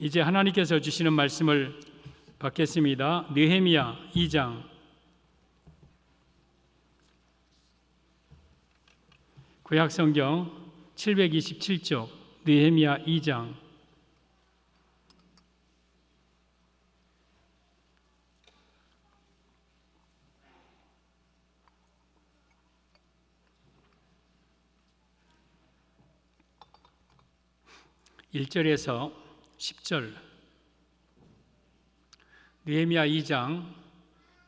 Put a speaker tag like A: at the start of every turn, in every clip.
A: 이제 하나님께서 주시는 말씀을 받겠습니다. 느헤미야 2장. 구약성경 727쪽 느헤미야 2장. (1절에서) 10절. 느헤미야 2장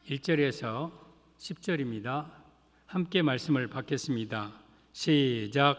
A: 1절에서 10절입니다. 함께 말씀을 받겠습니다. 시작.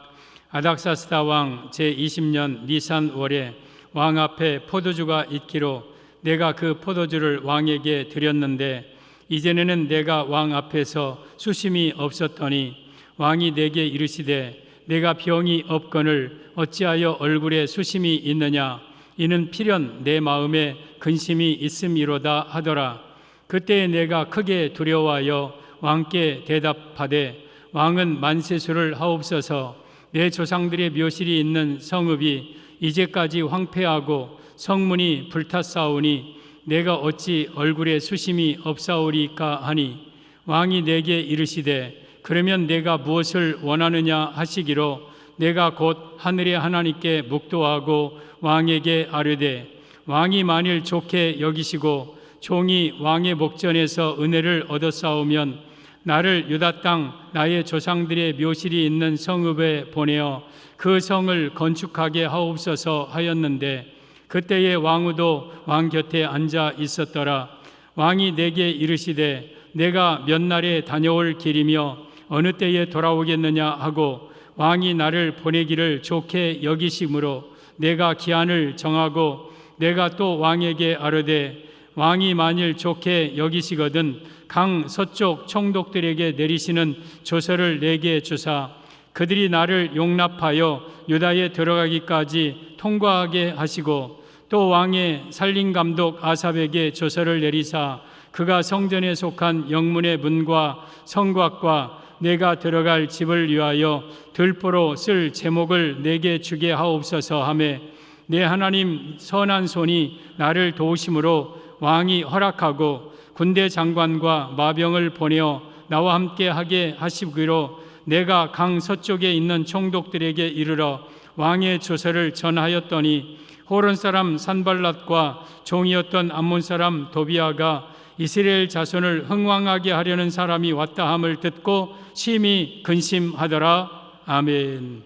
A: 아닥사스다 왕 제20년 니산 월에 왕 앞에 포도주가 있기로 내가 그 포도주를 왕에게 드렸는데 이전에는 내가 왕 앞에서 수심이 없었더니 왕이 내게 이르시되 내가 병이 없거늘 어찌하여 얼굴에 수심이 있느냐 이는 필연 내 마음에 근심이 있음이로다 하더라. 그때에 내가 크게 두려워하여 왕께 대답하되 왕은 만세수를 하옵소서. 내 조상들의 묘실이 있는 성읍이 이제까지 황폐하고 성문이 불탔사오니 내가 어찌 얼굴에 수심이 없사오리까 하니 왕이 내게 이르시되 그러면 내가 무엇을 원하느냐 하시기로 내가 곧 하늘의 하나님께 묵도하고 왕에게 아뢰되 왕이 만일 좋게 여기시고 종이 왕의 목전에서 은혜를 얻었사오면 나를 유다 땅 나의 조상들의 묘실이 있는 성읍에 보내어 그 성을 건축하게 하옵소서 하였는데 그때에 왕후도 왕 곁에 앉아 있었더라. 왕이 내게 이르시되 내가 몇 날에 다녀올 길이며 어느 때에 돌아오겠느냐 하고 왕이 나를 보내기를 좋게 여기심으로 내가 기한을 정하고 내가 또 왕에게 아뢰되 왕이 만일 좋게 여기시거든 강 서쪽 총독들에게 내리시는 조서를 내게 주사 그들이 나를 용납하여 유다에 들어가기까지 통과하게 하시고 또 왕의 살림감독 아삽에게 조서를 내리사 그가 성전에 속한 영문의 문과 성곽과 내가 들어갈 집을 위하여 들보로 쓸 제목을 내게 주게 하옵소서 하매 내 하나님 선한 손이 나를 도우심으로 왕이 허락하고 군대 장관과 마병을 보내어 나와 함께 하게 하시기로 내가 강 서쪽에 있는 총독들에게 이르러 왕의 조서를 전하였더니 호론 사람 산발랏과 종이었던 암몬 사람 도비아가 이스라엘 자손을 흥왕하게 하려는 사람이 왔다 함을 듣고 심히 근심하더라. 아멘.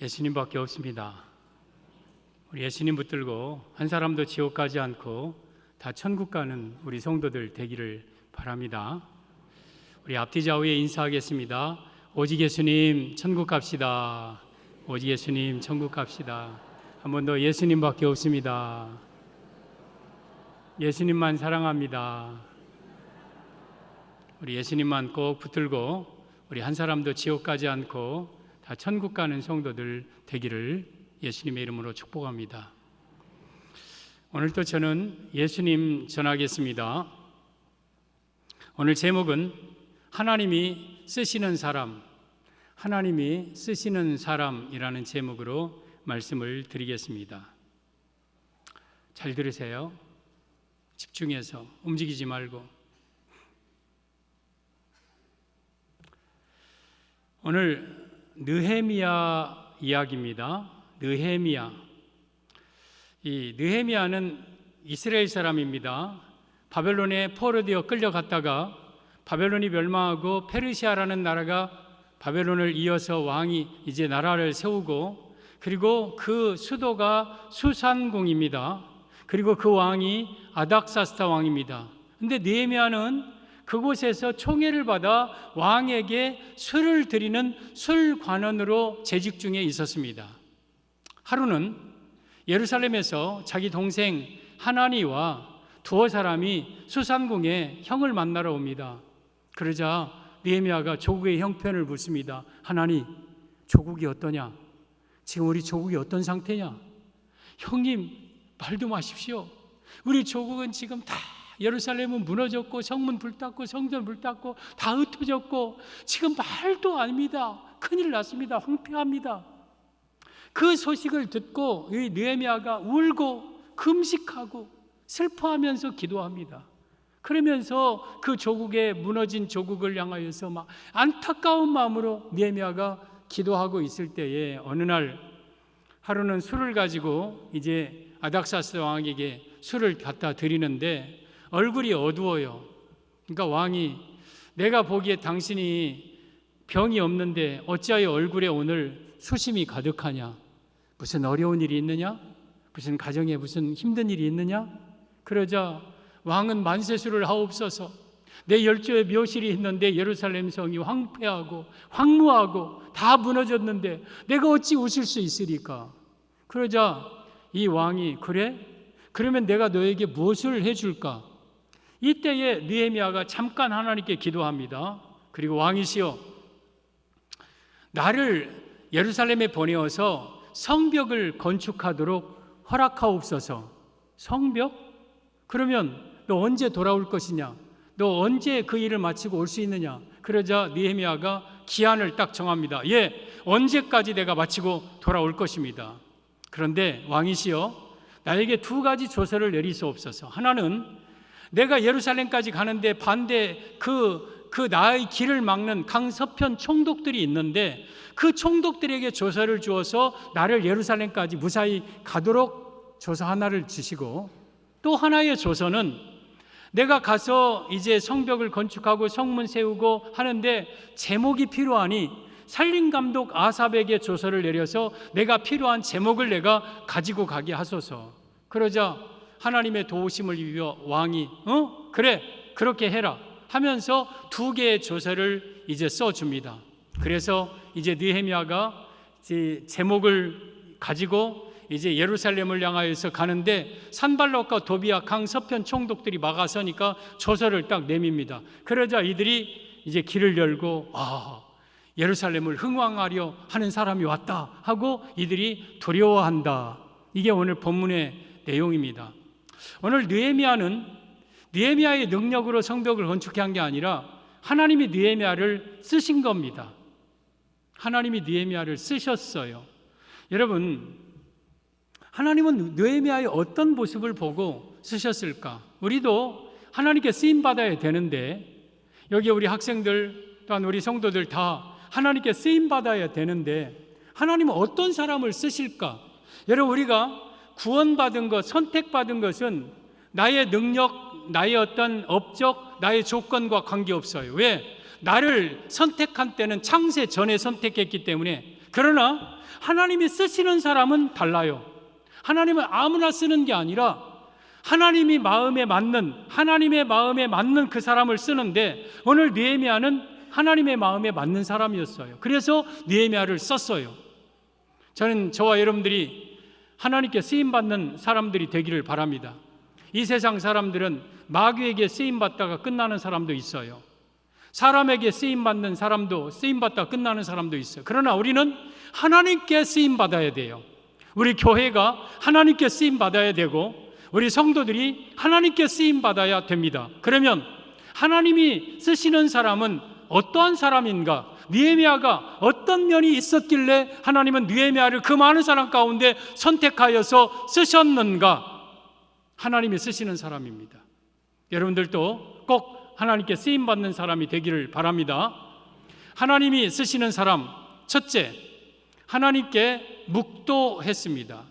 A: 예수님밖에 없습니다. 우리 예수님 붙들고 한 사람도 지옥 가지 않고 다 천국 가는 우리 성도들 되기를 바랍니다. 우리 앞뒤 좌우에 인사하겠습니다. 오직 예수님 천국 갑시다. 오직 예수님 천국 갑시다. 한 번 더 예수님밖에 없습니다. 예수님만 사랑합니다. 우리 예수님만 꼭 붙들고 우리 한 사람도 지옥 가지 않고 다 천국 가는 성도들 되기를 예수님의 이름으로 축복합니다. 오늘도 저는 예수님 전하겠습니다. 오늘 제목은 하나님이 쓰시는 사람, 하나님이 쓰시는 사람이라는 제목으로 말씀을 드리겠습니다. 잘 들으세요. 집중해서 움직이지 말고. 오늘 느헤미야 이야기입니다. 느헤미야. 이 느헤미야는 이스라엘 사람입니다. 바벨론에 포로되어 끌려갔다가 바벨론이 멸망하고 페르시아라는 나라가 바벨론을 이어서 왕이 이제 나라를 세우고 그리고 그 수도가 수산궁입니다. 그리고 그 왕이 아닥사스다 왕입니다. 근데 느헤미야는 그곳에서 총애를 받아 왕에게 술을 드리는 술관원으로 재직 중에 있었습니다. 하루는 예루살렘에서 자기 동생 하나니와 두어 사람이 수산궁에 형을 만나러 옵니다. 그러자 느헤미야가 조국의 형편을 묻습니다. 하나니, 조국이 어떠냐? 지금 우리 조국이 어떤 상태냐? 형님, 말도 마십시오. 우리 조국은 지금 다 예루살렘은 무너졌고 성문 불탔고 성전 불탔고 다 흩어졌고 지금 말도 아닙니다. 큰일 났습니다. 황폐합니다. 그 소식을 듣고 이 느헤미야가 울고 금식하고 슬퍼하면서 기도합니다. 그러면서 그 조국의 무너진 조국을 향하여서 막 안타까운 마음으로 느헤미야가 기도하고 있을 때에 어느 날 하루는 술을 가지고 이제 아닥사스 왕에게 술을 갖다 드리는데 얼굴이 어두워요. 그러니까 왕이 내가 보기에 당신이 병이 없는데 어찌하여 얼굴에 오늘 수심이 가득하냐? 무슨 어려운 일이 있느냐? 무슨 가정에 무슨 힘든 일이 있느냐? 그러자 왕은 만세수를 하옵소서. 내 열조의 묘실이 있는데 예루살렘 성이 황폐하고 황무하고 다 무너졌는데 내가 어찌 웃을 수 있으리까? 그러자 이 왕이 그래? 그러면 내가 너에게 무엇을 해줄까? 이때에 느헤미야가 잠깐 하나님께 기도합니다. 그리고 왕이시여, 나를 예루살렘에 보내어서 성벽을 건축하도록 허락하옵소서. 성벽? 그러면 너 언제 돌아올 것이냐? 너 언제 그 일을 마치고 올 수 있느냐? 그러자 느헤미야가 기한을 딱 정합니다. 예, 언제까지 내가 마치고 돌아올 것입니다. 그런데 왕이시여, 나에게 두 가지 조서를 내리시옵소서. 하나는 내가 예루살렘까지 가는데 반대 그 나의 길을 막는 강서편 총독들이 있는데 그 총독들에게 조서를 주어서 나를 예루살렘까지 무사히 가도록 조서 하나를 주시고, 또 하나의 조서는 내가 가서 이제 성벽을 건축하고 성문 세우고 하는데 제목이 필요하니 살림감독 아삽에게 조서를 내려서 내가 필요한 제목을 내가 가지고 가게 하소서. 그러자 하나님의 도우심을 입어 왕이 그래, 그렇게 해라 하면서 두 개의 조서를 이제 써줍니다. 그래서 이제 느헤미야가 이제 제목을 가지고 이제 예루살렘을 향하여서 가는데 산발락과 도비아 강서편 총독들이 막아서니까 조서를 딱 내밉니다. 그러자 이들이 이제 길을 열고 예루살렘을 흥왕하려 하는 사람이 왔다 하고 이들이 두려워한다. 이게 오늘 본문의 내용입니다. 오늘 느헤미야의 능력으로 성벽을 건축한 게 아니라 하나님이 느헤미야를 쓰신 겁니다. 하나님이 느헤미야를 쓰셨어요. 여러분, 하나님은 느헤미야의 어떤 모습을 보고 쓰셨을까? 우리도 하나님께 쓰임 받아야 되는데, 여기 우리 학생들 또한 우리 성도들 다 하나님께 쓰임 받아야 되는데 하나님은 어떤 사람을 쓰실까? 여러분, 우리가 구원받은 것, 선택받은 것은 나의 능력, 나의 어떤 업적, 나의 조건과 관계없어요. 왜? 나를 선택한 때는 창세 전에 선택했기 때문에. 그러나 하나님이 쓰시는 사람은 달라요. 하나님은 아무나 쓰는 게 아니라 하나님의 마음에 맞는 그 사람을 쓰는데, 오늘 느헤미야는 하나님의 마음에 맞는 사람이었어요. 그래서 느헤미야를 썼어요. 저는 저와 여러분들이 하나님께 쓰임받는 사람들이 되기를 바랍니다. 이 세상 사람들은 마귀에게 쓰임받다가 끝나는 사람도 있어요. 사람에게 쓰임받는 사람도 쓰임받다가 끝나는 사람도 있어요. 그러나 우리는 하나님께 쓰임받아야 돼요. 우리 교회가 하나님께 쓰임받아야 되고 우리 성도들이 하나님께 쓰임받아야 됩니다. 그러면 하나님이 쓰시는 사람은 어떠한 사람인가? 느헤미야가 어떤 면이 있었길래 하나님은 느헤미야를 그 많은 사람 가운데 선택하여서 쓰셨는가? 하나님이 쓰시는 사람입니다. 여러분들도 꼭 하나님께 쓰임받는 사람이 되기를 바랍니다. 하나님이 쓰시는 사람, 첫째, 하나님께 묵도했습니다.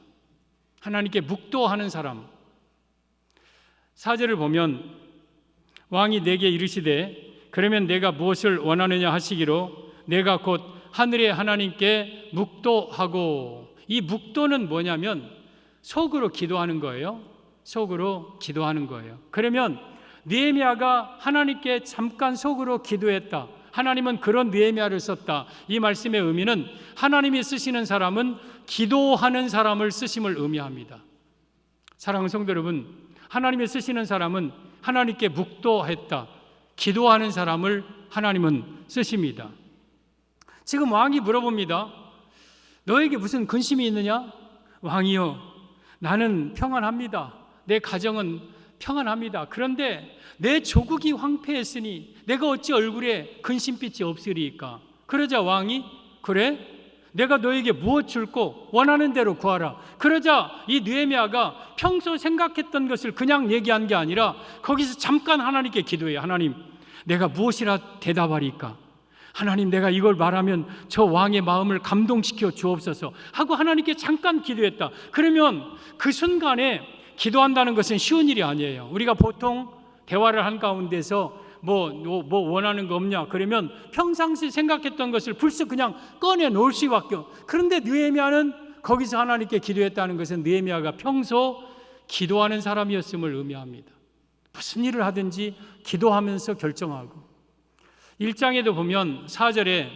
A: 하나님께 묵도하는 사람. 4절을 보면 왕이 내게 이르시되 그러면 내가 무엇을 원하느냐 하시기로 내가 곧 하늘의 하나님께 묵도하고. 이 묵도는 뭐냐면 속으로 기도하는 거예요. 속으로 기도하는 거예요. 그러면 느헤미야가 하나님께 잠깐 속으로 기도했다. 하나님은 그런 느헤미야를 썼다. 이 말씀의 의미는 하나님이 쓰시는 사람은 기도하는 사람을 쓰심을 의미합니다. 사랑하는 성도 여러분, 하나님이 쓰시는 사람은 하나님께 묵도했다. 기도하는 사람을 하나님은 쓰십니다. 지금 왕이 물어봅니다. 너에게 무슨 근심이 있느냐? 왕이여, 나는 평안합니다. 내 가정은 평안합니다. 그런데 내 조국이 황폐했으니 내가 어찌 얼굴에 근심빛이 없으리까? 그러자 왕이 그래? 내가 너에게 무엇 줄고 원하는 대로 구하라. 그러자 이 느헤미야가 평소 생각했던 것을 그냥 얘기한 게 아니라 거기서 잠깐 하나님께 기도해요. 하나님, 내가 무엇이라 대답하리까? 하나님, 내가 이걸 말하면 저 왕의 마음을 감동시켜 주옵소서 하고 하나님께 잠깐 기도했다. 그러면 그 순간에 기도한다는 것은 쉬운 일이 아니에요. 우리가 보통 대화를 한 가운데서 뭐 원하는 거 없냐? 그러면 평상시 생각했던 것을 불쑥 그냥 꺼내 놓을 수밖에 없어요. 그런데 느헤미야는 거기서 하나님께 기도했다는 것은 느헤미야가 평소 기도하는 사람이었음을 의미합니다. 무슨 일을 하든지 기도하면서 결정하고, 1장에도 보면 4절에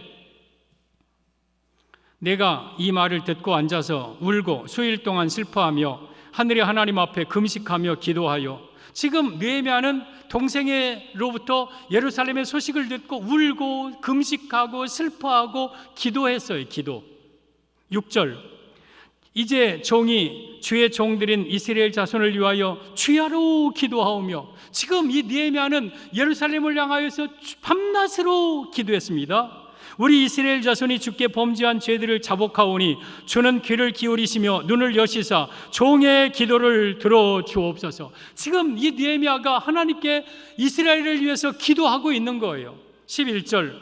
A: 내가 이 말을 듣고 앉아서 울고 수일 동안 슬퍼하며 하늘의 하나님 앞에 금식하며 기도하여. 지금 느헤미야는 동생으로부터 예루살렘의 소식을 듣고 울고 금식하고 슬퍼하고 기도했어요. 기도. 6절 이제 종이 주의 종들인 이스라엘 자손을 위하여 주야로 기도하오며. 지금 이 느헤미야는 예루살렘을 향하여서 밤낮으로 기도했습니다. 우리 이스라엘 자손이 주께 범죄한 죄들을 자복하오니 주는 귀를 기울이시며 눈을 여시사 종의 기도를 들어 주옵소서. 지금 이 느헤미야가 하나님께 이스라엘을 위해서 기도하고 있는 거예요. 11절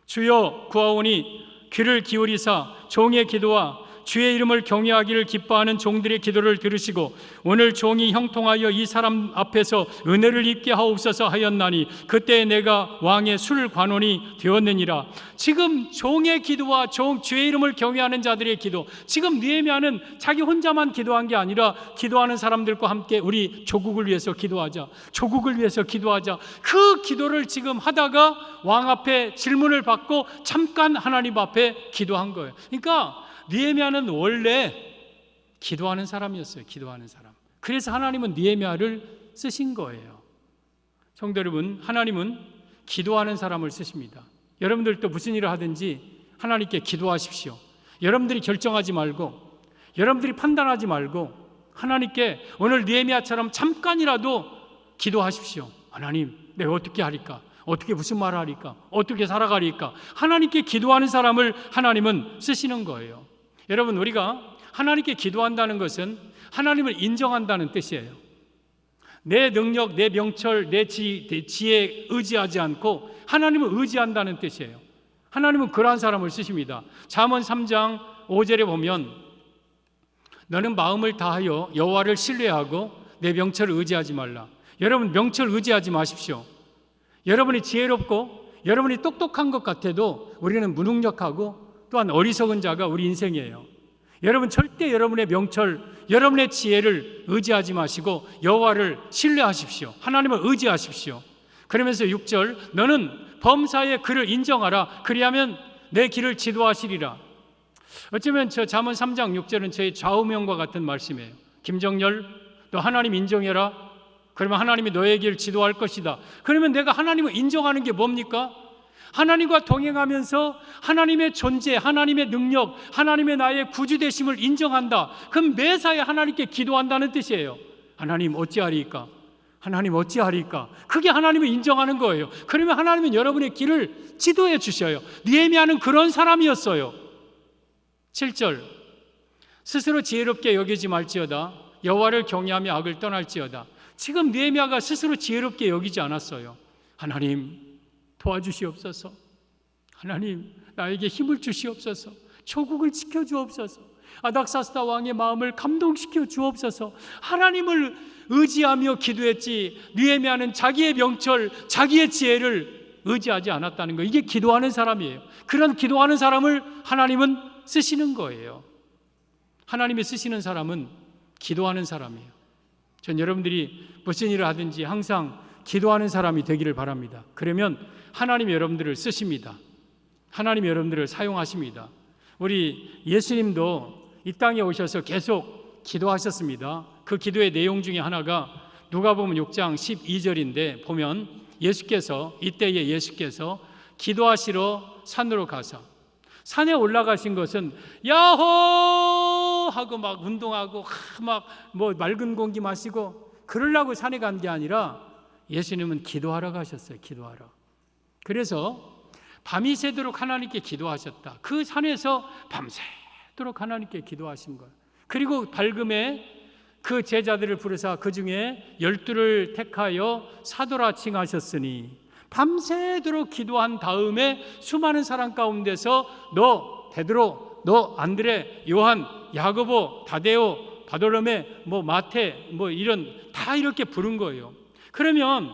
A: 주여 구하오니 귀를 기울이사 종의 기도와 주의 이름을 경외하기를 기뻐하는 종들의 기도를 들으시고 오늘 종이 형통하여 이 사람 앞에서 은혜를 입게 하옵소서 하였나니 그때 내가 왕의 술 관원이 되었느니라. 지금 종의 기도와 주의 이름을 경외하는 자들의 기도, 지금 느헤미야는 자기 혼자만 기도한 게 아니라 기도하는 사람들과 함께 우리 조국을 위해서 기도하자, 조국을 위해서 기도하자, 그 기도를 지금 하다가 왕 앞에 질문을 받고 잠깐 하나님 앞에 기도한 거예요. 그러니까 느헤미야는 원래 기도하는 사람이었어요. 기도하는 사람. 그래서 하나님은 느헤미야를 쓰신 거예요. 성도 여러분, 하나님은 기도하는 사람을 쓰십니다. 여러분들도 무슨 일을 하든지 하나님께 기도하십시오. 여러분들이 결정하지 말고, 여러분들이 판단하지 말고 하나님께 오늘 느헤미야처럼 잠깐이라도 기도하십시오. 하나님, 내가 어떻게 하리까? 어떻게 무슨 말을 하리까? 어떻게 살아가리까? 하나님께 기도하는 사람을 하나님은 쓰시는 거예요. 여러분, 우리가 하나님께 기도한다는 것은 하나님을 인정한다는 뜻이에요. 내 능력, 내 명철, 내 지혜에 의지하지 않고 하나님을 의지한다는 뜻이에요. 하나님은 그러한 사람을 쓰십니다. 잠언 3장 5절에 보면 너는 마음을 다하여 여호와를 신뢰하고 내 명철을 의지하지 말라. 여러분, 명철 의지하지 마십시오. 여러분이 지혜롭고 여러분이 똑똑한 것 같아도 우리는 무능력하고 또한 어리석은 자가 우리 인생이에요. 여러분, 절대 여러분의 명철, 여러분의 지혜를 의지하지 마시고 여호와를 신뢰하십시오. 하나님을 의지하십시오. 그러면서 6절 너는 범사의 그를 인정하라. 그리하면 내 길을 지도하시리라. 어쩌면 저 잠언 3장 6절은 저의 좌우명과 같은 말씀이에요. 김정열, 너 하나님 인정해라. 그러면 하나님이 너의 길을 지도할 것이다. 그러면 내가 하나님을 인정하는 게 뭡니까? 하나님과 동행하면서 하나님의 존재, 하나님의 능력, 하나님의 나의 구주되심을 인정한다. 그럼 매사에 하나님께 기도한다는 뜻이에요. 하나님 어찌하리까? 하나님 어찌하리까? 그게 하나님을 인정하는 거예요. 그러면 하나님은 여러분의 길을 지도해 주셔요. 느헤미야는 그런 사람이었어요. 7절 스스로 지혜롭게 여기지 말지어다. 여호와를 경외하며 악을 떠날지어다. 지금 느헤미야가 스스로 지혜롭게 여기지 않았어요. 하나님 도와주시옵소서. 하나님 나에게 힘을 주시옵소서. 조국을 지켜주옵소서. 아닥사스다 왕의 마음을 감동시켜 주옵소서. 하나님을 의지하며 기도했지, 느헤미야는 자기의 명철, 자기의 지혜를 의지하지 않았다는 거. 이게 기도하는 사람이에요. 그런 기도하는 사람을 하나님은 쓰시는 거예요. 하나님이 쓰시는 사람은 기도하는 사람이에요. 전 여러분들이 무슨 일을 하든지 항상 기도하는 사람이 되기를 바랍니다. 그러면 하나님이 여러분들을 쓰십니다. 하나님이 여러분들을 사용하십니다. 우리 예수님도 이 땅에 오셔서 계속 기도하셨습니다. 그 기도의 내용 중에 하나가 누가복음 6장 12절인데 보면 이때에 예수께서 기도하시러 산으로 가사 산에 올라가신 것은 야호 하고 막 운동하고 막 뭐 맑은 공기 마시고 그러려고 산에 간 게 아니라 예수님은 기도하러 가셨어요. 기도하러. 그래서 밤이 새도록 하나님께 기도하셨다. 그 산에서 밤새도록 하나님께 기도하신 거예요. 그리고 밝음에 그 제자들을 부르사 그 중에 12를 택하여 사도라 칭하셨으니, 밤새도록 기도한 다음에 수많은 사람 가운데서 너 베드로, 너 안드레, 요한, 야고보, 다데오, 바돌로메, 마테, 이런 다 이렇게 부른 거예요. 그러면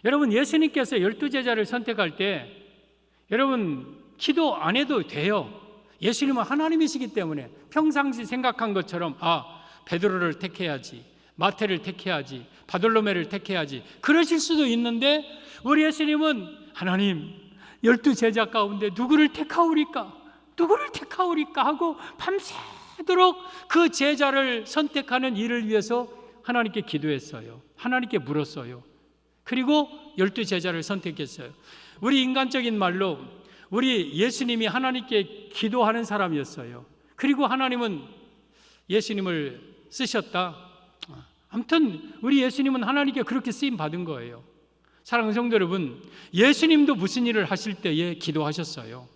A: 여러분, 예수님께서 12제자를 선택할 때 여러분 기도 안 해도 돼요. 예수님은 하나님이시기 때문에 평상시 생각한 것처럼 베드로를 택해야지, 마태를 택해야지, 바돌로메를 택해야지, 그러실 수도 있는데, 우리 예수님은 하나님 12제자 가운데 누구를 택하오리까 하고 밤새도록 그 제자를 선택하는 일을 위해서 하나님께 기도했어요. 하나님께 물었어요. 그리고 12제자를 선택했어요. 우리 인간적인 말로 우리 예수님이 하나님께 기도하는 사람이었어요. 그리고 하나님은 예수님을 쓰셨다. 아무튼 우리 예수님은 하나님께 그렇게 쓰임 받은 거예요. 사랑하는 성도 여러분, 예수님도 무슨 일을 하실 때에 기도하셨어요.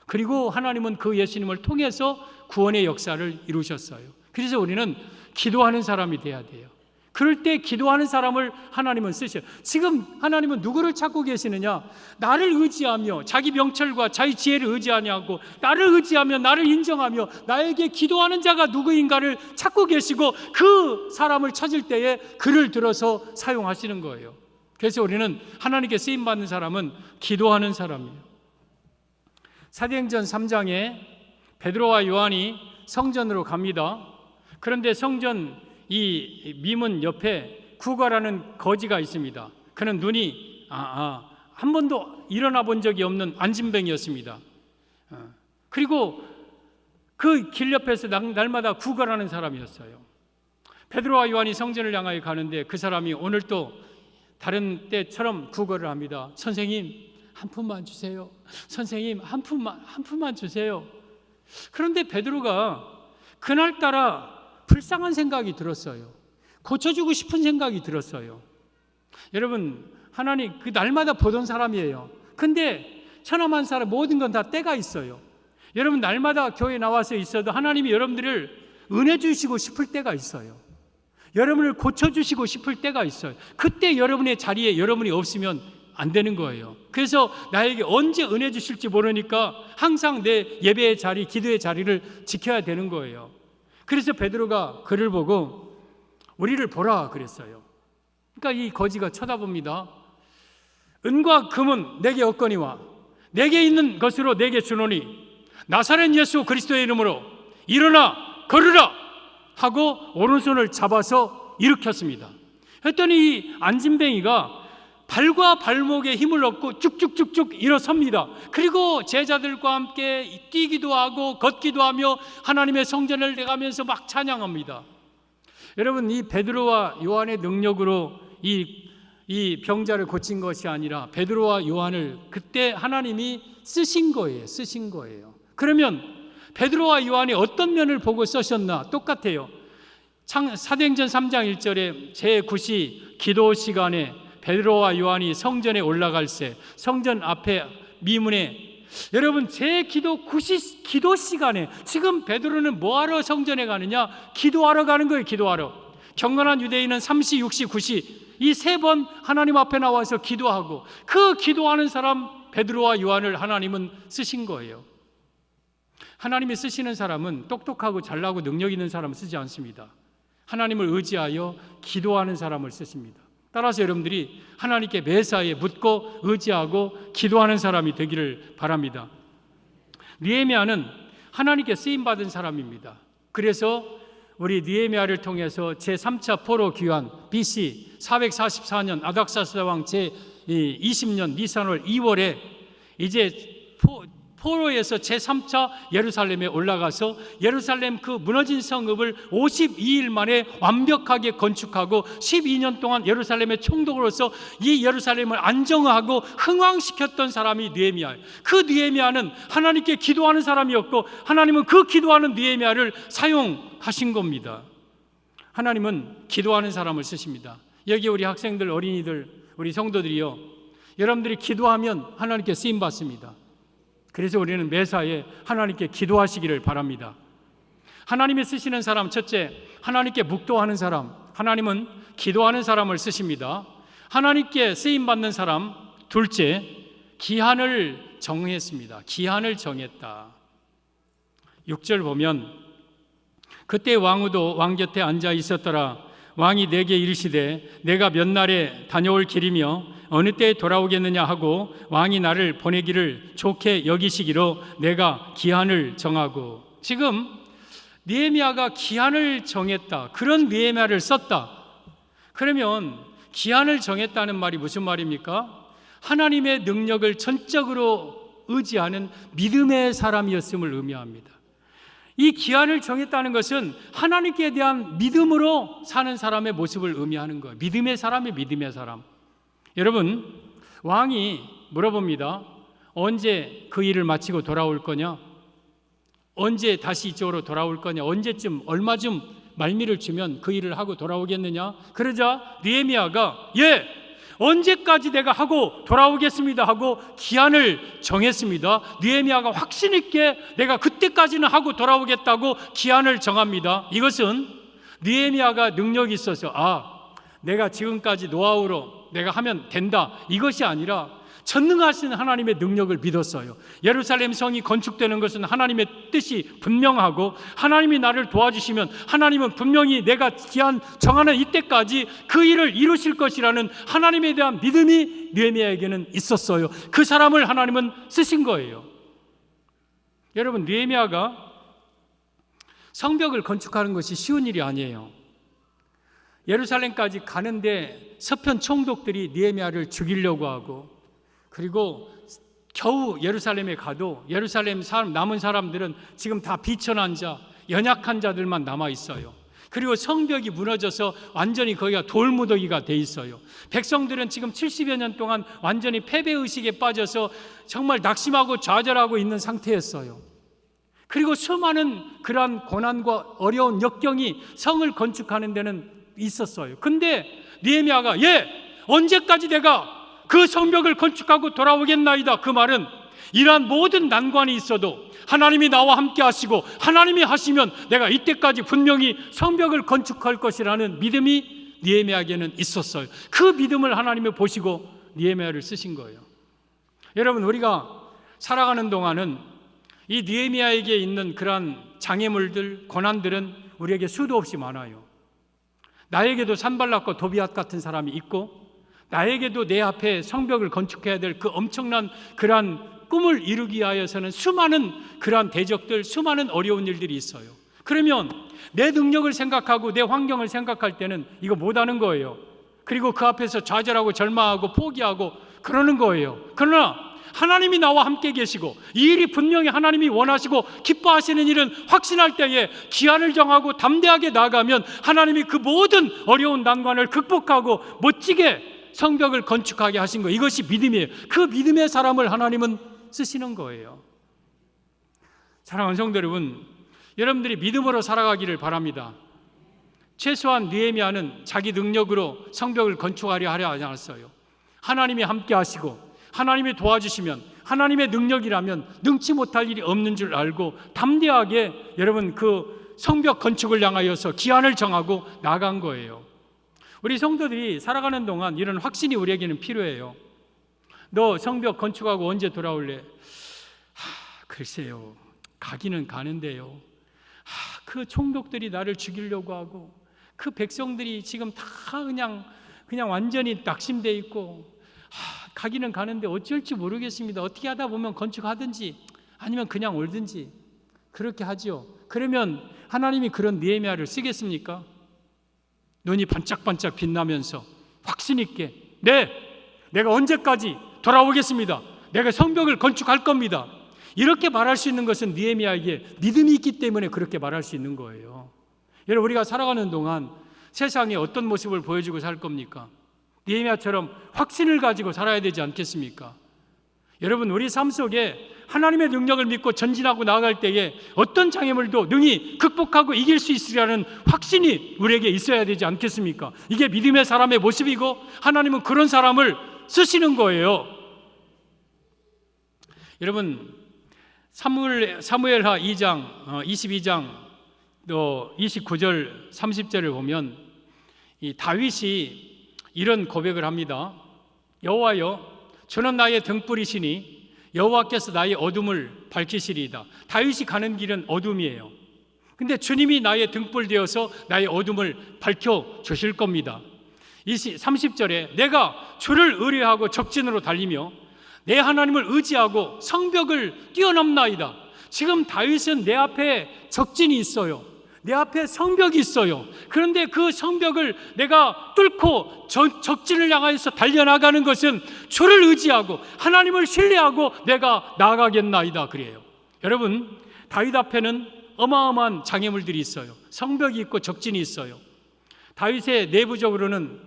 A: 그리고 하나님은 그 예수님을 통해서 구원의 역사를 이루셨어요. 그래서 우리는 기도하는 사람이 돼야 돼요. 그럴 때 기도하는 사람을 하나님은 쓰셔요. 지금 하나님은 누구를 찾고 계시느냐? 나를 의지하며 자기 명철과 자기 지혜를 의지하지 않고 나를 의지하며 나를 인정하며 나에게 기도하는 자가 누구인가를 찾고 계시고, 그 사람을 찾을 때에 그를 들어서 사용하시는 거예요. 그래서 우리는 하나님께 쓰임받는 사람은 기도하는 사람이에요. 사도행전 3장에 베드로와 요한이 성전으로 갑니다. 그런데 성전 이 미문 옆에 구가라는 거지가 있습니다. 그는 눈이 한 번도 일어나 본 적이 없는 안진뱅이였습니다. 그리고 그 길 옆에서 날마다 구가라는 사람이었어요. 베드로와 요한이 성전을 향하여 가는데 그 사람이 오늘 또 다른 때처럼 구걸을 합니다. 선생님, 한 푼만 주세요. 선생님, 한 푼만 주세요. 그런데 베드로가 그날따라 불쌍한 생각이 들었어요. 고쳐주고 싶은 생각이 들었어요. 여러분, 하나님 그 날마다 보던 사람이에요. 근데 천하만사라 모든 건 다 때가 있어요. 여러분, 날마다 교회에 나와서 있어도 하나님이 여러분들을 은혜 주시고 싶을 때가 있어요. 여러분을 고쳐주시고 싶을 때가 있어요. 그때 여러분의 자리에 여러분이 없으면 안 되는 거예요. 그래서 나에게 언제 은혜 주실지 모르니까 항상 내 예배의 자리, 기도의 자리를 지켜야 되는 거예요. 그래서 베드로가 그를 보고 우리를 보라 그랬어요. 그러니까 이 거지가 쳐다봅니다. 은과 금은 내게 없거니와 내게 있는 것으로 내게 주노니 나사렛 예수 그리스도의 이름으로 일어나 걸으라 하고 오른손을 잡아서 일으켰습니다. 했더니 이 안진뱅이가 발과 발목에 힘을 얻고 쭉쭉쭉쭉 일어섭니다. 그리고 제자들과 함께 뛰기도 하고 걷기도 하며 하나님의 성전을 내가면서 막 찬양합니다. 여러분, 이 베드로와 요한의 능력으로 이 병자를 고친 것이 아니라 베드로와 요한을 그때 하나님이 쓰신 거예요. 그러면 베드로와 요한이 어떤 면을 보고 쓰셨나? 똑같아요. 사도행전 3장 1절에 제9시 기도 시간에 베드로와 요한이 성전에 올라갈 때 성전 앞에 미문에, 여러분 제 기도 시간에 지금 베드로는 뭐하러 성전에 가느냐? 기도하러 가는 거예요. 기도하러. 경건한 유대인은 3시, 6시, 9시 이 3번 하나님 앞에 나와서 기도하고, 그 기도하는 사람 베드로와 요한을 하나님은 쓰신 거예요. 하나님이 쓰시는 사람은 똑똑하고 잘나고 능력 있는 사람을 쓰지 않습니다. 하나님을 의지하여 기도하는 사람을 쓰십니다. 따라서 여러분들이 하나님께 매사에 묻고 의지하고 기도하는 사람이 되기를 바랍니다. 느헤미야는 하나님께 쓰임받은 사람입니다. 그래서 우리 느헤미야를 통해서 제3차 포로 귀환 BC 444년 아닥사스다 왕 제20년 니산월 2월에 이제 포로에서 제3차 예루살렘에 올라가서 예루살렘 그 무너진 성읍을 52일 만에 완벽하게 건축하고 12년 동안 예루살렘의 총독으로서 이 예루살렘을 안정하고 흥왕시켰던 사람이 느헤미야예요. 그 느헤미야는 하나님께 기도하는 사람이었고 하나님은 그 기도하는 느헤미야를 사용하신 겁니다. 하나님은 기도하는 사람을 쓰십니다. 여기 우리 학생들, 어린이들, 우리 성도들이요, 여러분들이 기도하면 하나님께 쓰임 받습니다. 그래서 우리는 매사에 하나님께 기도하시기를 바랍니다. 하나님이 쓰시는 사람, 첫째, 하나님께 묵도하는 사람. 하나님은 기도하는 사람을 쓰십니다. 하나님께 쓰임 받는 사람, 둘째, 기한을 정했습니다. 기한을 정했다. 6절 보면 그때 왕후도 왕 곁에 앉아 있었더라. 왕이 내게 이르시되 내가 몇 날에 다녀올 길이며 어느 때에 돌아오겠느냐 하고 왕이 나를 보내기를 좋게 여기시기로 내가 기한을 정하고. 지금 느헤미야가 기한을 정했다, 그런 느헤미야를 썼다. 그러면 기한을 정했다는 말이 무슨 말입니까? 하나님의 능력을 전적으로 의지하는 믿음의 사람이었음을 의미합니다. 이 기한을 정했다는 것은 하나님께 대한 믿음으로 사는 사람의 모습을 의미하는 거예요. 믿음의 사람이 믿음의 사람. 여러분, 왕이 물어봅니다. 언제 그 일을 마치고 돌아올 거냐? 언제 다시 이쪽으로 돌아올 거냐? 언제쯤, 얼마쯤 말미를 주면 그 일을 하고 돌아오겠느냐? 그러자 느헤미야가 언제까지 내가 하고 돌아오겠습니다 하고 기한을 정했습니다. 느헤미야가 확신 있게 내가 그때까지는 하고 돌아오겠다고 기한을 정합니다. 이것은 느헤미야가 능력이 있어서 내가 지금까지 노하우로 내가 하면 된다, 이것이 아니라 전능하신 하나님의 능력을 믿었어요. 예루살렘 성이 건축되는 것은 하나님의 뜻이 분명하고 하나님이 나를 도와주시면 하나님은 분명히 내가 기한 정하는 이때까지 그 일을 이루실 것이라는 하나님에 대한 믿음이 느헤미야에게는 있었어요. 그 사람을 하나님은 쓰신 거예요. 여러분, 느헤미야가 성벽을 건축하는 것이 쉬운 일이 아니에요. 예루살렘까지 가는데 서편 총독들이 느헤미야를 죽이려고 하고, 그리고 겨우 예루살렘에 가도 예루살렘 남은 사람들은 지금 다 비천한 자, 연약한 자들만 남아 있어요. 그리고 성벽이 무너져서 완전히 거기가 돌무더기가 돼 있어요. 백성들은 지금 70여 년 동안 완전히 패배의식에 빠져서 정말 낙심하고 좌절하고 있는 상태였어요. 그리고 수많은 그러한 고난과 어려운 역경이 성을 건축하는 데는 있었어요. 근데 느헤미야가 언제까지 내가 그 성벽을 건축하고 돌아오겠나이다, 그 말은 이러한 모든 난관이 있어도 하나님이 나와 함께 하시고 하나님이 하시면 내가 이때까지 분명히 성벽을 건축할 것이라는 믿음이 느헤미야에게는 있었어요. 그 믿음을 하나님이 보시고 느헤미야를 쓰신 거예요. 여러분, 우리가 살아가는 동안은 이 느헤미야에게 있는 그러한 장애물들, 고난들은 우리에게 수도 없이 많아요. 나에게도 산발락과 도비앗 같은 사람이 있고, 나에게도 내 앞에 성벽을 건축해야 될 그 엄청난 그러한 꿈을 이루기 위하여서는 수많은 그러한 대적들, 수많은 어려운 일들이 있어요. 그러면 내 능력을 생각하고 내 환경을 생각할 때는 이거 못하는 거예요. 그리고 그 앞에서 좌절하고 절망하고 포기하고 그러는 거예요. 그러나 하나님이 나와 함께 계시고 이 일이 분명히 하나님이 원하시고 기뻐하시는 일은 확신할 때에 기한을 정하고 담대하게 나아가면 하나님이 그 모든 어려운 난관을 극복하고 멋지게 성벽을 건축하게 하신 거, 이것이 믿음이에요. 그 믿음의 사람을 하나님은 쓰시는 거예요. 사랑하는 성도 여러분, 여러분들이 믿음으로 살아가기를 바랍니다. 최소한 느헤미야는 자기 능력으로 성벽을 건축하려 하지 않았어요. 하나님이 함께 하시고 하나님이 도와주시면, 하나님의 능력이라면 능치 못할 일이 없는 줄 알고 담대하게 여러분 그 성벽 건축을 향하여서 기한을 정하고 나간 거예요. 우리 성도들이 살아가는 동안 이런 확신이 우리에게는 필요해요. 너 성벽 건축하고 언제 돌아올래? 글쎄요, 가기는 가는데요. 그 총독들이 나를 죽이려고 하고 그 백성들이 지금 다 그냥 완전히 낙심돼 있고 가기는 가는데 어쩔지 모르겠습니다. 어떻게 하다 보면 건축하든지 아니면 그냥 올든지 그렇게 하죠. 그러면 하나님이 그런 느헤미야를 쓰겠습니까? 눈이 반짝반짝 빛나면서 확신 있게 내가 언제까지 돌아오겠습니다. 내가 성벽을 건축할 겁니다. 이렇게 말할 수 있는 것은 느헤미야에게 믿음이 있기 때문에 그렇게 말할 수 있는 거예요. 여러분, 우리가 살아가는 동안 세상에 어떤 모습을 보여주고 살 겁니까? 느헤미야처럼 확신을 가지고 살아야 되지 않겠습니까? 여러분, 우리 삶 속에 하나님의 능력을 믿고 전진하고 나아갈 때에 어떤 장애물도 능히 극복하고 이길 수 있으리라는 확신이 우리에게 있어야 되지 않겠습니까? 이게 믿음의 사람의 모습이고 하나님은 그런 사람을 쓰시는 거예요. 여러분, 사무엘하 2장 22장 또 29절 30절을 보면 이 다윗이 이런 고백을 합니다. 여호와여, 주는 나의 등불이시니 여호와께서 나의 어둠을 밝히시리이다. 다윗이 가는 길은 어둠이에요. 근데 주님이 나의 등불 되어서 나의 어둠을 밝혀 주실 겁니다. 30절에 내가 주를 의뢰하고 적진으로 달리며 내 하나님을 의지하고 성벽을 뛰어넘나이다. 지금 다윗은 내 앞에 적진이 있어요. 내 앞에 성벽이 있어요. 그런데 그 성벽을 내가 뚫고 적진을 향하여서 달려나가는 것은 주를 의지하고 하나님을 신뢰하고 내가 나아가겠나이다 그래요. 여러분, 다윗 앞에는 어마어마한 장애물들이 있어요. 성벽이 있고 적진이 있어요. 다윗의 내부적으로는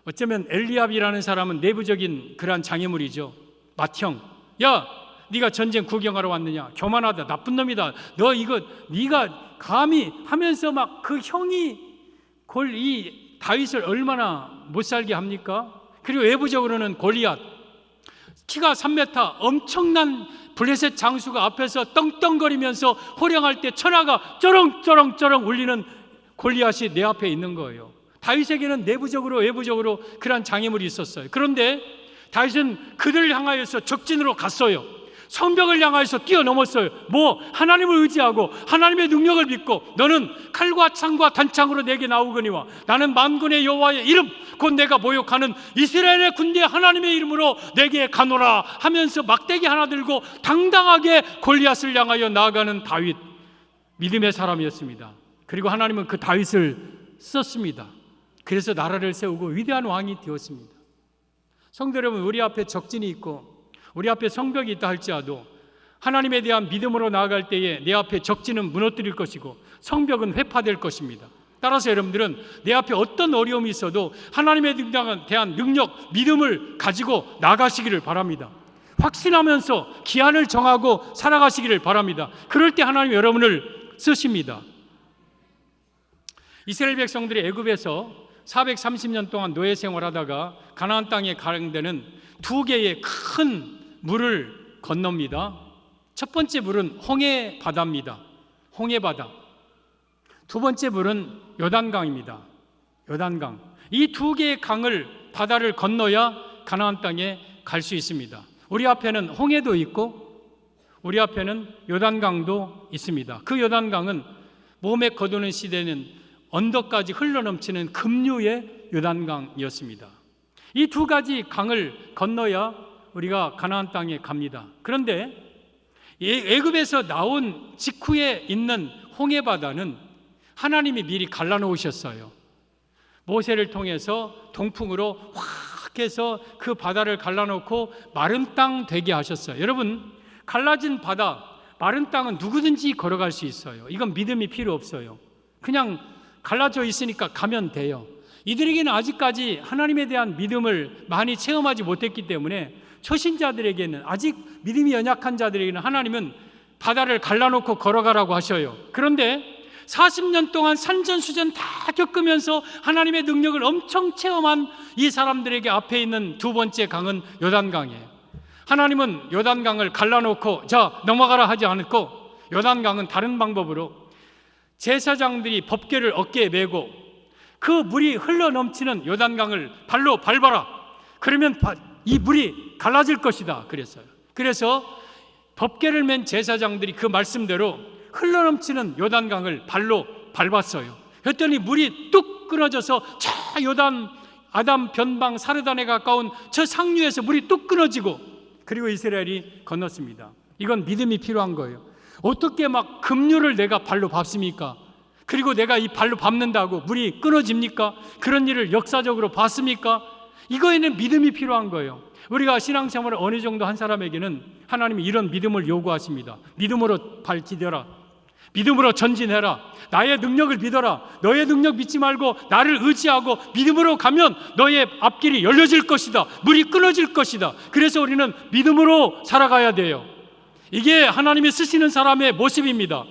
A: 어쩌면 엘리압이라는 사람은 내부적인 그러한 장애물이죠. 맏형, 야, 네가 전쟁 구경하러 왔느냐? 교만하다, 나쁜 놈이다. 너 이거 네가 감히 하면서 막 그 형이 이 다윗을 얼마나 못 살게 합니까? 그리고 외부적으로는 골리앗, 키가 3m, 엄청난 블레셋 장수가 앞에서 떵떵거리면서 호령할 때 천하가 쩌렁쩌렁쩌렁 울리는 골리앗이 내 앞에 있는 거예요. 다윗에게는 내부적으로 외부적으로 그런 장애물이 있었어요. 그런데 다윗은 그들을 향하여서 적진으로 갔어요. 성벽을 향하여서 뛰어넘었어요. 하나님을 의지하고 하나님의 능력을 믿고 너는 칼과 창과 단창으로 내게 나오거니와 나는 만군의 여호와의 이름 곧 내가 모욕하는 이스라엘의 군대 하나님의 이름으로 내게 가노라 하면서 막대기 하나 들고 당당하게 골리앗을 향하여 나아가는 다윗, 믿음의 사람이었습니다. 그리고 하나님은 그 다윗을 썼습니다. 그래서 나라를 세우고 위대한 왕이 되었습니다. 성도 여러분, 우리 앞에 적진이 있고 우리 앞에 성벽이 있다 할지라도 하나님에 대한 믿음으로 나아갈 때에 내 앞에 적진은 무너뜨릴 것이고 성벽은 회파될 것입니다. 따라서 여러분들은 내 앞에 어떤 어려움이 있어도 하나님에 대한 능력, 믿음을 가지고 나가시기를 바랍니다. 확신하면서 기한을 정하고 살아가시기를 바랍니다. 그럴 때 하나님 여러분을 쓰십니다. 이스라엘 백성들이 애굽에서 430년 동안 노예 생활하다가 가나안 땅에 가는 데는 두 개의 큰 물을 건넙니다. 첫 번째 물은 홍해 바다입니다. 홍해 바다. 두 번째 물은 요단강입니다. 요단강. 이 두 개의 바다를 건너야 가나안 땅에 갈 수 있습니다. 우리 앞에는 홍해도 있고 우리 앞에는 요단강도 있습니다. 그 요단강은 몸에 거두는 시대는 언덕까지 흘러넘치는 급류의 요단강이었습니다. 이 두 가지 강을 건너야 우리가 가나안 땅에 갑니다. 그런데 애굽에서 나온 직후에 있는 홍해 바다는 하나님이 미리 갈라놓으셨어요. 모세를 통해서 동풍으로 확 해서 그 바다를 갈라놓고 마른 땅 되게 하셨어요. 여러분, 갈라진 바다, 마른 땅은 누구든지 걸어갈 수 있어요. 이건 믿음이 필요 없어요. 그냥 갈라져 있으니까 가면 돼요. 이들에게는 아직까지 하나님에 대한 믿음을 많이 체험하지 못했기 때문에 초신자들에게는, 아직 믿음이 연약한 자들에게는 하나님은 바다를 갈라놓고 걸어가라고 하셔요. 그런데 40년 동안 산전수전 다 겪으면서 하나님의 능력을 엄청 체험한 이 사람들에게 앞에 있는 두 번째 강은 요단강이에요. 하나님은 요단강을 갈라놓고 자 넘어가라 하지 않고 요단강은 다른 방법으로 제사장들이 법궤를 어깨에 메고 그 물이 흘러넘치는 요단강을 발로 밟아라. 그러면 이 물이 갈라질 것이다 그랬어요. 그래서 법궤를 맨 제사장들이 그 말씀대로 흘러넘치는 요단강을 발로 밟았어요. 그랬더니 물이 뚝 끊어져서 저 아담 변방 사르단에 가까운 저 상류에서 물이 뚝 끊어지고 그리고 이스라엘이 건넜습니다. 이건 믿음이 필요한 거예요. 어떻게 막 급류를 내가 발로 밟습니까? 그리고 내가 이 발로 밟는다고 물이 끊어집니까? 그런 일을 역사적으로 봤습니까? 이거에는 믿음이 필요한 거예요. 우리가 신앙생활을 어느 정도 한 사람에게는 하나님이 이런 믿음을 요구하십니다. 믿음으로 발 디뎌라. 믿음으로 전진해라. 나의 능력을 믿어라. 너의 능력 믿지 말고 나를 의지하고 믿음으로 가면 너의 앞길이 열려질 것이다. 물이 끊어질 것이다. 그래서 우리는 믿음으로 살아가야 돼요. 이게 하나님이 쓰시는 사람의 모습입니다.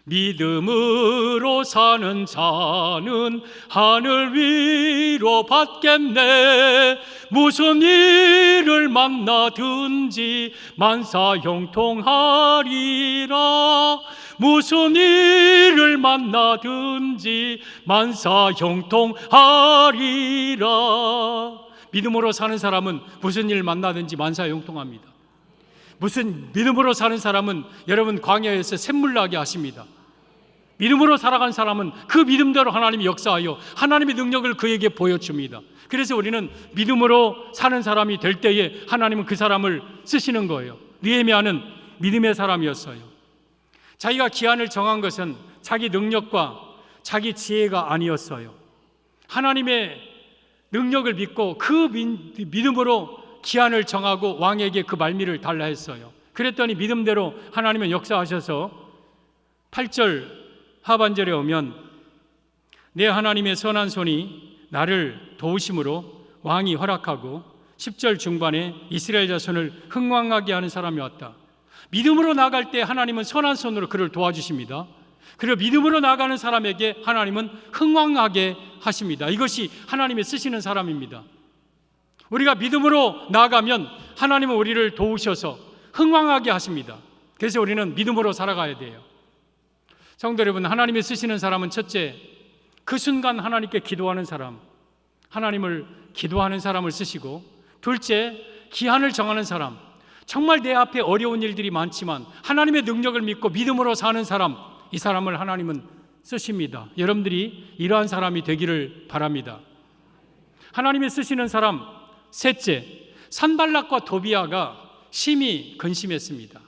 A: 믿음으로 사는 자는 하늘 위로 받겠네. 무슨 일을 만나든지 만사형통하리라. 무슨 일을 만나든지 만사형통하리라. 믿음으로 사는 사람은 무슨 일 만나든지 만사형통합니다. 무슨 믿음으로 사는 사람은 여러분 광야에서 샘물 나게 하십니다. 믿음으로 살아간 사람은 그 믿음대로 하나님이 역사하여 하나님의 능력을 그에게 보여줍니다. 그래서 우리는 믿음으로 사는 사람이 될 때에 하나님은 그 사람을 쓰시는 거예요. 느헤미야는 믿음의 사람이었어요. 자기가 기한을 정한 것은 자기 능력과 자기 지혜가 아니었어요. 하나님의 능력을 믿고 그 믿음으로 기한을 정하고 왕에게 그 말미를 달라 했어요. 그랬더니 믿음대로 하나님은 역사하셔서 8절 하반절에 오면 내 하나님의 선한 손이 나를 도우심으로 왕이 허락하고 10절 중반에 이스라엘 자손을 흥왕하게 하는 사람이 왔다. 믿음으로 나갈 때 하나님은 선한 손으로 그를 도와주십니다. 그리고 믿음으로 나가는 사람에게 하나님은 흥왕하게 하십니다. 이것이 하나님이 쓰시는 사람입니다. 우리가 믿음으로 나아가면 하나님은 우리를 도우셔서 흥왕하게 하십니다. 그래서 우리는 믿음으로 살아가야 돼요. 성도 여러분, 하나님이 쓰시는 사람은 첫째, 그 순간 하나님께 기도하는 사람, 하나님을 기도하는 사람을 쓰시고, 둘째, 기한을 정하는 사람, 정말 내 앞에 어려운 일들이 많지만 하나님의 능력을 믿고 믿음으로 사는 사람, 이 사람을 하나님은 쓰십니다. 여러분들이 이러한 사람이 되기를 바랍니다. 하나님이 쓰시는 사람, 셋째, 산발락과 도비아가 심히 근심했습니다.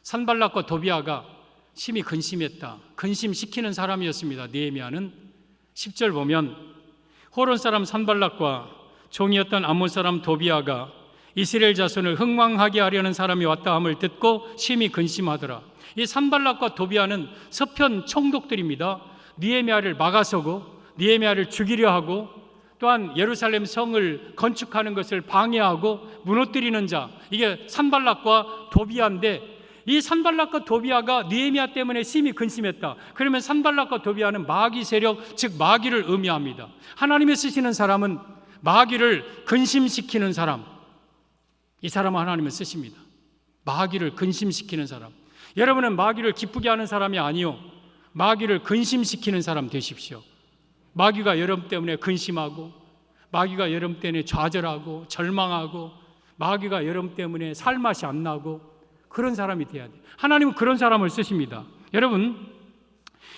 A: 산발락과 도비아가 심히 근심했다. 근심시키는 사람이었습니다. 느헤미야는 10절 보면 호론 사람 산발락과 종이었던 암몬 사람 도비아가 이스라엘 자손을 흥왕하게 하려는 사람이 왔다 함을 듣고 심히 근심하더라. 이 산발락과 도비아는 서편 총독들입니다. 느헤미야를 막아서고 느헤미야를 죽이려 하고 또한 예루살렘 성을 건축하는 것을 방해하고 무너뜨리는 자, 이게 산발락과 도비아인데, 이 산발락과 도비아가 느헤미야 때문에 심히 근심했다. 그러면 산발락과 도비아는 마귀 세력, 즉 마귀를 의미합니다. 하나님이 쓰시는 사람은 마귀를 근심시키는 사람, 이 사람은 하나님을 쓰십니다. 마귀를 근심시키는 사람. 여러분은 마귀를 기쁘게 하는 사람이 아니요, 마귀를 근심시키는 사람 되십시오. 마귀가 여러분 때문에 근심하고, 마귀가 여러분 때문에 좌절하고 절망하고, 마귀가 여러분 때문에 살맛이 안 나고, 그런 사람이 돼야 돼요. 하나님은 그런 사람을 쓰십니다. 여러분,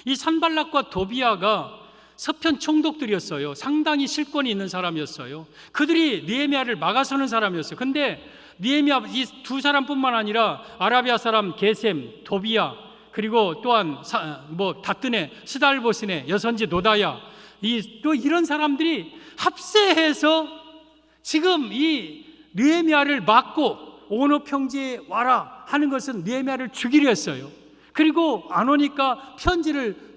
A: 이 산발락과 도비아가 서편 총독들이었어요. 상당히 실권이 있는 사람이었어요. 그들이 느헤미야를 막아서는 사람이었어요. 근데 느헤미야 이 두 사람뿐만 아니라 아라비아 사람 게셈, 도비아, 그리고 또한 다뜨네, 스달보스네, 여선지 노다야, 또 이런 사람들이 합세해서 지금 이 느헤미야를 막고 오너 평지에 와라 하는 것은 느헤미야를 죽이려 했어요. 그리고 안 오니까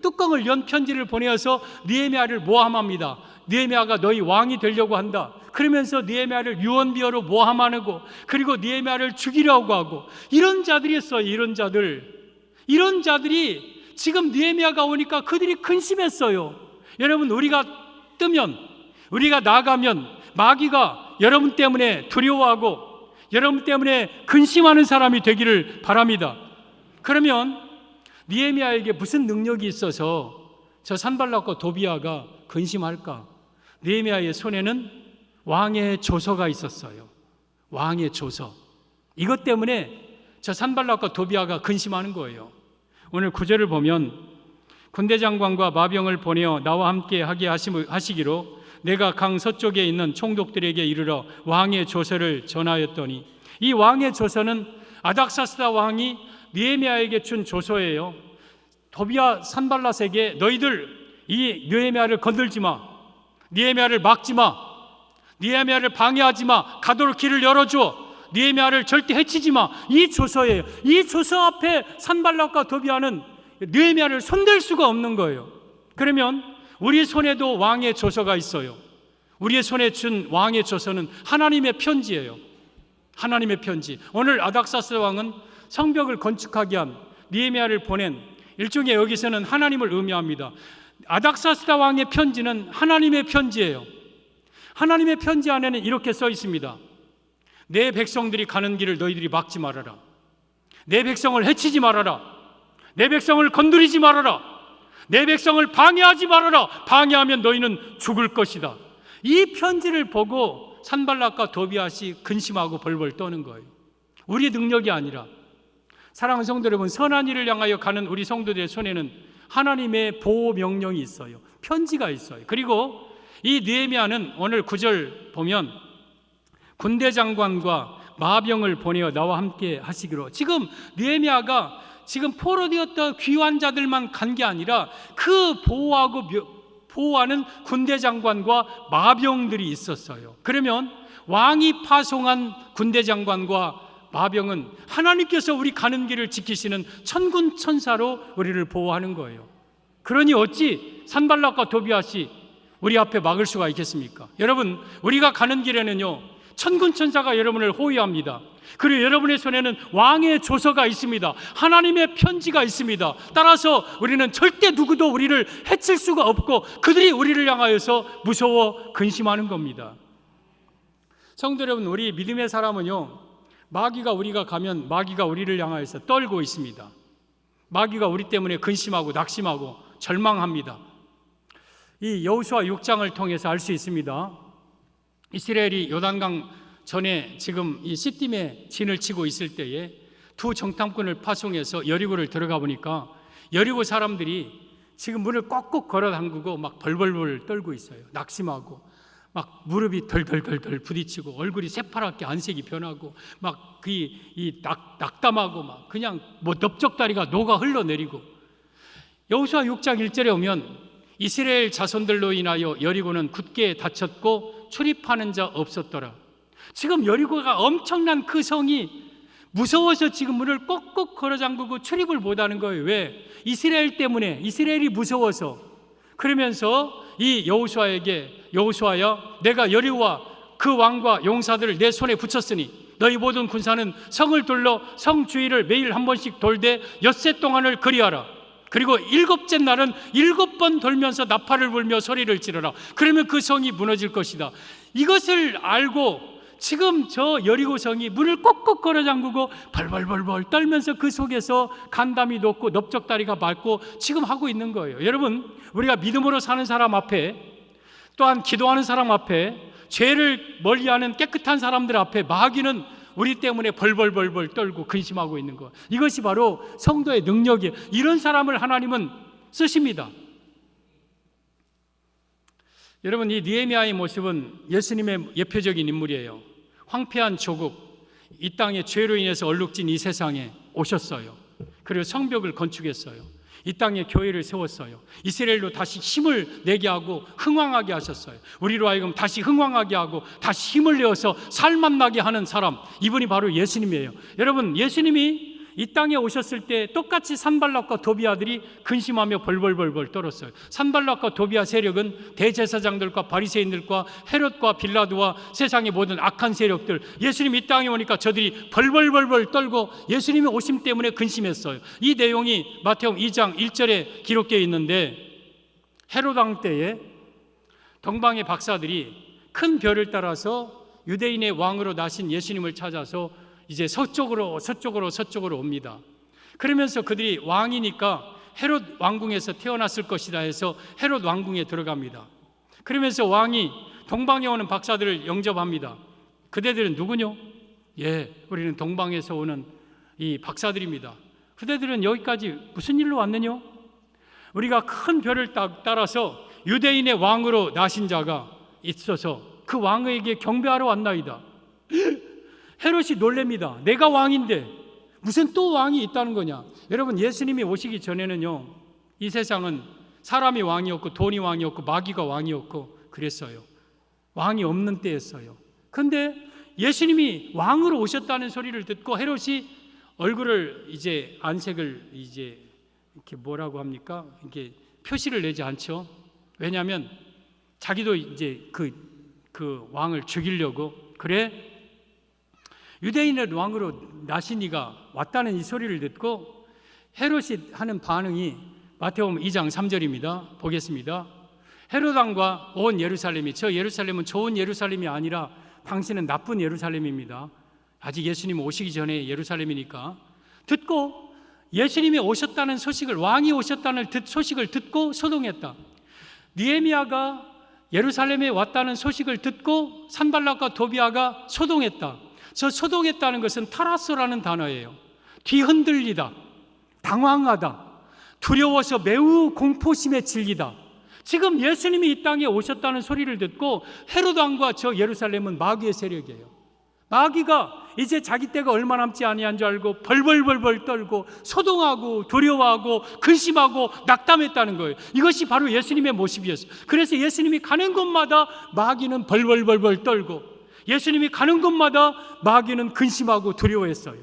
A: 뚜껑을 연 편지를 보내어서 느헤미야를 모함합니다. 느헤미야가 너희 왕이 되려고 한다. 그러면서 느헤미야를 유언비어로 모함하고, 그리고 느헤미야를 죽이려고 하고, 이런 자들이 있어요. 이런 자들이 지금 느헤미야가 오니까 그들이 근심했어요. 여러분, 우리가 뜨면, 우리가 나가면 마귀가 여러분 때문에 두려워하고 여러분 때문에 근심하는 사람이 되기를 바랍니다. 그러면 느헤미야에게 무슨 능력이 있어서 저 산발락과 도비아가 근심할까? 느헤미야의 손에는 왕의 조서가 있었어요. 왕의 조서. 이것 때문에 저 산발락과 도비아가 근심하는 거예요. 오늘 9절을 보면 군대 장관과 마병을 보내어 나와 함께 하게 하시기로 내가 강 서쪽에 있는 총독들에게 이르러 왕의 조서를 전하였더니, 이 왕의 조서는 아닥사스다 왕이 느헤미야에게 준 조서예요. 도비아 산발락에게 너희들 이 느헤미야를 건들지 마, 느헤미야를 막지 마, 느헤미야를 방해하지 마, 가도록 길을 열어줘, 느헤미야를 절대 해치지 마. 이 조서예요. 이 조서 앞에 산발락과 도비아는 느헤미야를 손댈 수가 없는 거예요. 그러면 우리 손에도 왕의 조서가 있어요. 우리의 손에 준 왕의 조서는 하나님의 편지예요. 하나님의 편지. 오늘 아닥사스 왕은 성벽을 건축하게 한 느헤미야를 보낸 일종의 여기서는 하나님을 의미합니다. 아닥사스다 왕의 편지는 하나님의 편지예요. 하나님의 편지 안에는 이렇게 써 있습니다. 내 백성들이 가는 길을 너희들이 막지 말아라. 내 백성을 해치지 말아라. 내 백성을 건드리지 말아라. 내 백성을 방해하지 말아라. 방해하면 너희는 죽을 것이다. 이 편지를 보고 산발락과 도비앗이 근심하고 벌벌 떠는 거예요. 우리의 능력이 아니라, 사랑하는 성도 여러분, 선한 일을 향하여 가는 우리 성도들의 손에는 하나님의 보호 명령이 있어요. 편지가 있어요. 그리고 이 느헤미야는 오늘 9절 보면 군대 장관과 마병을 보내어 나와 함께 하시기로. 지금 느헤미야가 지금 포로되었다 귀환 자들만 간 게 아니라 그 보호하는 군대 장관과 마병들이 있었어요. 그러면 왕이 파송한 군대 장관과 마병은 하나님께서 우리 가는 길을 지키시는 천군 천사로 우리를 보호하는 거예요. 그러니 어찌 산발락과 도비앗이 우리 앞에 막을 수가 있겠습니까? 여러분, 우리가 가는 길에는요, 천군 천사가 여러분을 호위합니다. 그리고 여러분의 손에는 왕의 조서가 있습니다. 하나님의 편지가 있습니다. 따라서 우리는 절대 누구도 우리를 해칠 수가 없고 그들이 우리를 향하여서 무서워 근심하는 겁니다. 성도 여러분, 우리 믿음의 사람은요, 마귀가 우리가 가면 마귀가 우리를 향하여서 떨고 있습니다. 마귀가 우리 때문에 근심하고 낙심하고 절망합니다. 이 여호수아 6장을 통해서 알 수 있습니다. 이스라엘이 요단강 전에 지금 이 시딤에 진을 치고 있을 때에 두 정탐꾼을 파송해서 여리고를 들어가 보니까 여리고 사람들이 지금 문을 꼭꼭 걸어 잠그고 막 벌벌벌 떨고 있어요. 낙심하고 막 무릎이 덜덜덜덜 부딪히고 얼굴이 새파랗게 안색이 변하고 막 낙담하고 막 그냥 뭐 넓적다리가 녹아 흘러내리고. 여호수아 6장 1절에 오면 이스라엘 자손들로 인하여 여리고는 굳게 닫혔고 출입하는 자 없었더라. 지금 여리고가 엄청난 그 성이 무서워서 지금 문을 꼭꼭 걸어 잠그고 출입을 못하는 거예요. 왜? 이스라엘 때문에, 이스라엘이 무서워서. 그러면서 이 여호수아에게, 여호수아야, 내가 여리고와 그 왕과 용사들을 내 손에 붙였으니 너희 모든 군사는 성을 둘러 성 주위를 매일 한 번씩 돌되 엿새 동안을 그리하라. 그리고 7째 날은 7번 돌면서 나팔을 불며 소리를 지르라. 그러면 그 성이 무너질 것이다. 이것을 알고 지금 저 여리고 성이 문을 꼭꼭 걸어 잠그고 벌벌벌벌 떨면서 그 속에서 간담이 녹고 넓적다리가 맑고 지금 하고 있는 거예요. 여러분, 우리가 믿음으로 사는 사람 앞에, 또한 기도하는 사람 앞에, 죄를 멀리하는 깨끗한 사람들 앞에 마귀는 우리 때문에 벌벌벌벌 떨고 근심하고 있는 것. 이것이 바로 성도의 능력이에요. 이런 사람을 하나님은 쓰십니다. 여러분, 이 느헤미야의 모습은 예수님의 예표적인 인물이에요. 황폐한 조국, 이 땅에 죄로 인해서 얼룩진 이 세상에 오셨어요. 그리고 성벽을 건축했어요. 이 땅에 교회를 세웠어요. 이스라엘로 다시 힘을 내게 하고 흥왕하게 하셨어요. 우리로 하여금 다시 흥왕하게 하고 다시 힘을 내어서 살맛나게 하는 사람, 이분이 바로 예수님이에요. 여러분, 예수님이 이 땅에 오셨을 때 똑같이 산발락과 도비아들이 근심하며 벌벌벌벌 떨었어요. 산발락과 도비아 세력은 대제사장들과 바리새인들과 헤롯과 빌라도와 세상의 모든 악한 세력들, 예수님 이 땅에 오니까 저들이 벌벌벌벌 떨고 예수님의 오심 때문에 근심했어요. 이 내용이 마태복음 2장 1절에 기록되어 있는데, 헤롯 왕 때에 동방의 박사들이 큰 별을 따라서 유대인의 왕으로 나신 예수님을 찾아서 이제 서쪽으로 옵니다. 그러면서 그들이 왕이니까 헤롯 왕궁에서 태어났을 것이다 해서 헤롯 왕궁에 들어갑니다. 그러면서 왕이 동방에 오는 박사들을 영접합니다. 그대들은 누구뇨? 우리는 동방에서 오는 이 박사들입니다. 그대들은 여기까지 무슨 일로 왔느뇨? 우리가 큰 별을 따라서 유대인의 왕으로 나신 자가 있어서 그 왕에게 경배하러 왔나이다. 헤롯이 놀랍니다. 내가 왕인데 무슨 또 왕이 있다는 거냐? 여러분, 예수님이 오시기 전에는요, 이 세상은 사람이 왕이었고 돈이 왕이었고 마귀가 왕이었고 그랬어요. 왕이 없는 때였어요. 그런데 예수님이 왕으로 오셨다는 소리를 듣고 헤롯이 얼굴을 이제 안색을 이제 이렇게 뭐라고 합니까? 이렇게 표시를 내지 않죠. 왜냐하면 자기도 이제 그 왕을 죽이려고, 그래 유대인의 왕으로 나신 이가 왔다는 이 소리를 듣고 헤롯이 하는 반응이 마태복음 2장 3절입니다. 보겠습니다. 헤롯 왕과 온 예루살렘이, 저 예루살렘은 좋은 예루살렘이 아니라 당신은 나쁜 예루살렘입니다. 아직 예수님 오시기 전에 예루살렘이니까. 듣고 예수님이 오셨다는 소식을, 왕이 오셨다는 소식을 듣고 소동했다. 느헤미야가 예루살렘에 왔다는 소식을 듣고 산발락과 도비아가 소동했다. 저 소동했다는 것은 타라소라는 단어예요. 뒤흔들리다, 당황하다, 두려워서 매우 공포심에 질리다. 지금 예수님이 이 땅에 오셨다는 소리를 듣고 헤롯 왕과 저 예루살렘은 마귀의 세력이에요. 마귀가 이제 자기 때가 얼마 남지 아니한 줄 알고 벌벌벌벌 떨고 소동하고 두려워하고 근심하고 낙담했다는 거예요. 이것이 바로 예수님의 모습이었어요. 그래서 예수님이 가는 곳마다 마귀는 벌벌벌벌 떨고, 예수님이 가는 곳마다 마귀는 근심하고 두려워했어요.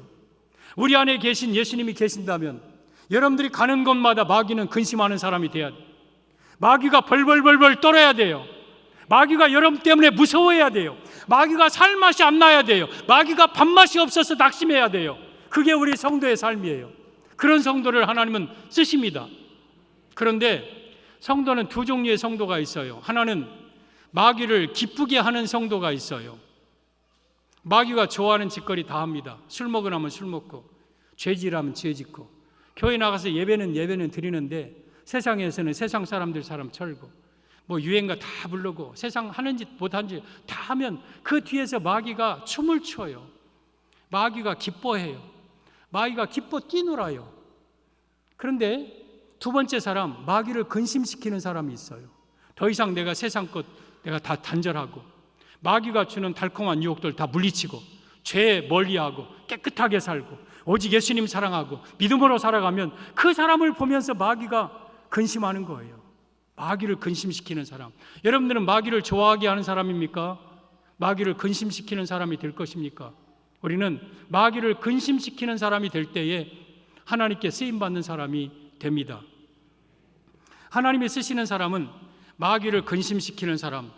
A: 우리 안에 계신 예수님이 계신다면 여러분들이 가는 곳마다 마귀는 근심하는 사람이 돼야 돼요. 마귀가 벌벌벌벌 떨어야 돼요. 마귀가 여러분 때문에 무서워해야 돼요. 마귀가 살 맛이 안 나야 돼요. 마귀가 밥맛이 없어서 낙심해야 돼요. 그게 우리 성도의 삶이에요. 그런 성도를 하나님은 쓰십니다. 그런데 성도는 두 종류의 성도가 있어요. 하나는 마귀를 기쁘게 하는 성도가 있어요. 마귀가 좋아하는 짓거리 다 합니다. 술 먹으라면 술 먹고, 죄지라면 죄 짓고, 교회 나가서 예배는 드리는데 세상에서는 세상 사람들 사람 철고, 뭐 유행가 다 부르고 세상 하는 짓 못한 짓 다 하면 그 뒤에서 마귀가 춤을 춰요. 마귀가 기뻐해요. 마귀가 기뻐 뛰놀아요. 그런데 두 번째 사람, 마귀를 근심시키는 사람이 있어요. 더 이상 내가 세상 것 내가 다 단절하고, 마귀가 주는 달콤한 유혹들 다 물리치고, 죄 멀리하고 깨끗하게 살고 오직 예수님 사랑하고 믿음으로 살아가면 그 사람을 보면서 마귀가 근심하는 거예요. 마귀를 근심시키는 사람. 여러분들은 마귀를 좋아하게 하는 사람입니까? 마귀를 근심시키는 사람이 될 것입니까? 우리는 마귀를 근심시키는 사람이 될 때에 하나님께 쓰임받는 사람이 됩니다. 하나님이 쓰시는 사람은 마귀를 근심시키는 사람,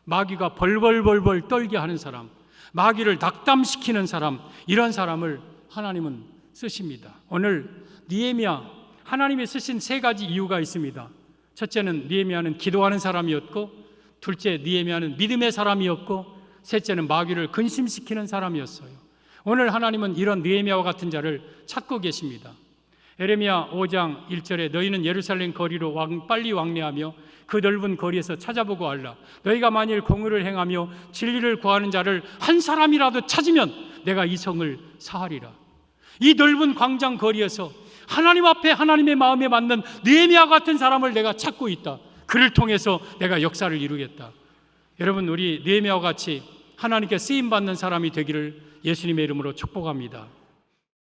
A: 마귀가 벌벌벌벌 떨게 하는 사람, 마귀를 낙담시키는 사람, 이런 사람을 하나님은 쓰십니다. 오늘 느헤미야, 하나님이 쓰신 세 가지 이유가 있습니다. 첫째는 느헤미야는 기도하는 사람이었고, 둘째 느헤미야는 믿음의 사람이었고, 셋째는 마귀를 근심시키는 사람이었어요. 오늘 하나님은 이런 느헤미야와 같은 자를 찾고 계십니다. 에레미야 5장 1절에 너희는 예루살렘 거리로 빨리 왕래하며 그 넓은 거리에서 찾아보고 알라. 너희가 만일 공의를 행하며 진리를 구하는 자를 한 사람이라도 찾으면 내가 이 성을 사하리라. 이 넓은 광장 거리에서 하나님 앞에 하나님의 마음에 맞는 느헤미야 같은 사람을 내가 찾고 있다. 그를 통해서 내가 역사를 이루겠다. 여러분, 우리 느헤미야와 같이 하나님께 쓰임받는 사람이 되기를 예수님의 이름으로 축복합니다.